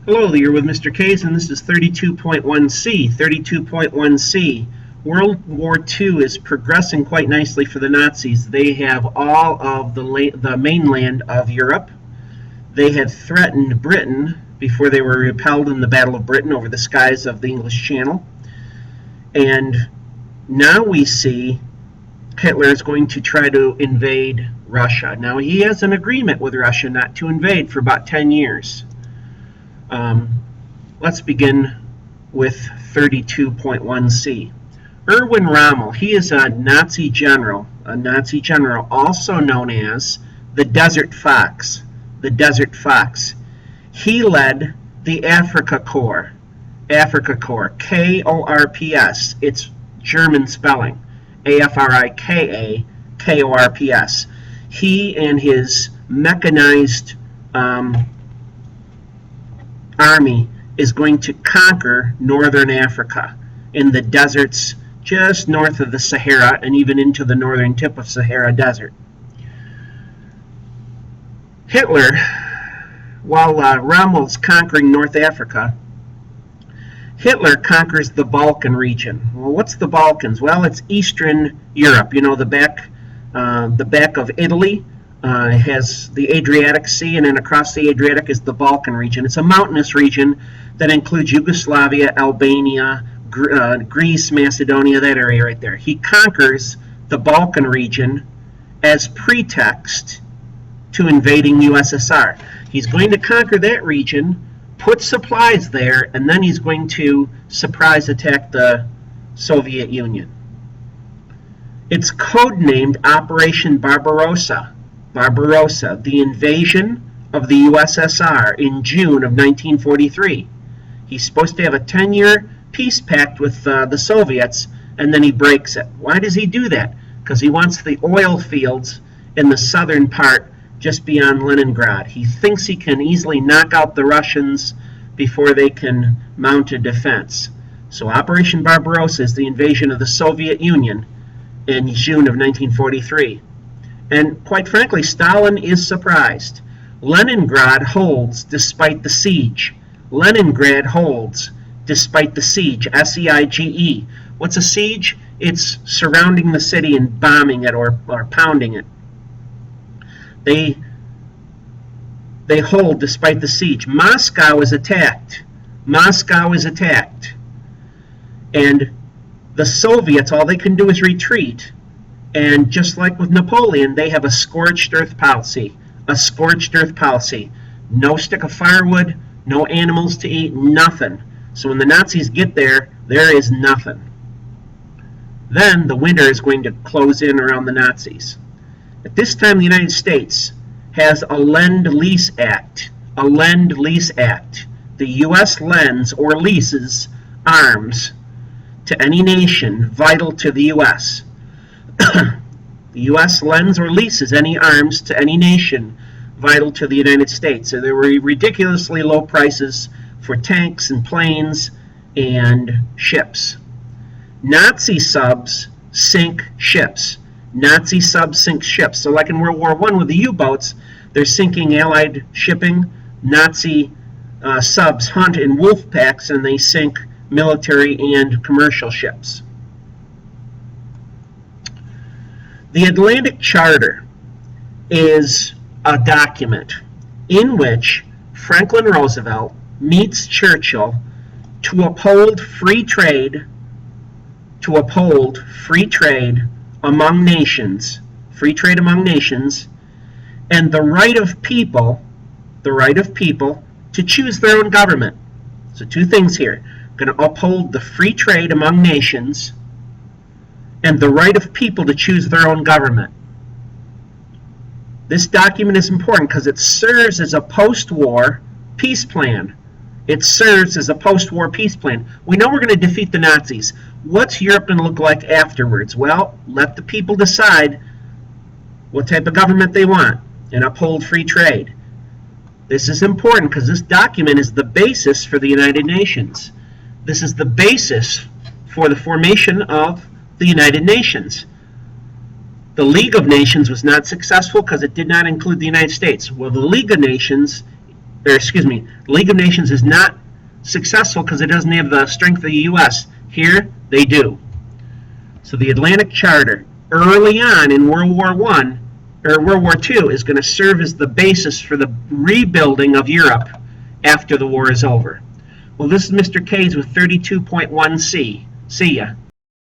Hello, you're with Mr. K's, and this is 32.1c. 32.1c. World War II is progressing quite nicely for the Nazis. They have all of the mainland of Europe. They had threatened Britain before they were repelled in the Battle of Britain over the skies of the English Channel. And now we see Hitler is going to try to invade Russia. Now, he has an agreement with Russia not to invade for about 10 years. Let's begin with 32.1c. Erwin Rommel, he is a Nazi general also known as the Desert Fox. The Desert Fox. He led the Afrika Korps, K-O-R-P-S. It's German spelling, A-F-R-I-K-A-K-O-R-P-S. He and his mechanized army is going to conquer northern Africa in the deserts just north of the Sahara and even into the northern tip of Sahara Desert. Hitler, while Rommel's conquering North Africa, Hitler conquers the Balkan region. Well, what's the Balkans? Well, it's Eastern Europe. You know, the back of Italy has the Adriatic Sea, and then across the Adriatic is the Balkan region. It's a mountainous region that includes Yugoslavia, Albania, Greece, Macedonia, that area right there. He conquers the Balkan region as pretext to invading USSR. He's going to conquer that region, put supplies there, and then he's going to surprise attack the Soviet Union. It's codenamed Operation Barbarossa. Barbarossa, the invasion of the USSR in June of 1943. He's supposed to have a 10-year peace pact with the Soviets, and then he breaks it. Why does he do that? Because he wants the oil fields in the southern part just beyond Leningrad. He thinks he can easily knock out the Russians before they can mount a defense. So Operation Barbarossa is the invasion of the Soviet Union in June of 1943. And quite frankly, Stalin is surprised. Leningrad holds despite the siege. Leningrad holds despite the siege, S-E-I-G-E. What's a siege? It's surrounding the city and bombing it or pounding it. They hold despite the siege. Moscow is attacked. Moscow is attacked. And the Soviets, all they can do is retreat. And just like with Napoleon, they have a scorched earth policy. A scorched earth policy. No stick of firewood, no animals to eat, nothing. So when the Nazis get there, there is nothing. Then the winter is going to close in around the Nazis. At this time, the United States has a Lend-Lease Act. A Lend-Lease Act. The U.S. lends or leases arms to any nation vital to the U.S. The U.S. lends or leases any arms to any nation vital to the United States. So there were ridiculously low prices for tanks and planes and ships. Nazi subs sink ships. Nazi subs sink ships. So like in World War I with the U-boats, they're sinking Allied shipping. Nazi subs hunt in wolf packs and they sink military and commercial ships. The Atlantic Charter is a document in which Franklin Roosevelt meets Churchill to uphold free trade among nations, and the right of people to choose their own government. So two things here. We're going to uphold the free trade among nations and the right of people to choose their own government. This document is important because it serves as a post-war peace plan. It serves as a post-war peace plan. We know we're going to defeat the Nazis. What's Europe going to look like afterwards? Well, let the people decide what type of government they want and uphold free trade. This is important because this document is the basis for the United Nations. This is the basis for the formation of the United Nations. The League of Nations was not successful because it did not include the United States. Well, the League of Nations League of Nations is not successful because it doesn't have the strength of the U.S. Here, they do. So the Atlantic Charter, early on in World War II, is going to serve as the basis for the rebuilding of Europe after the war is over. Well, this is Mr. Cades with 32.1C. See ya.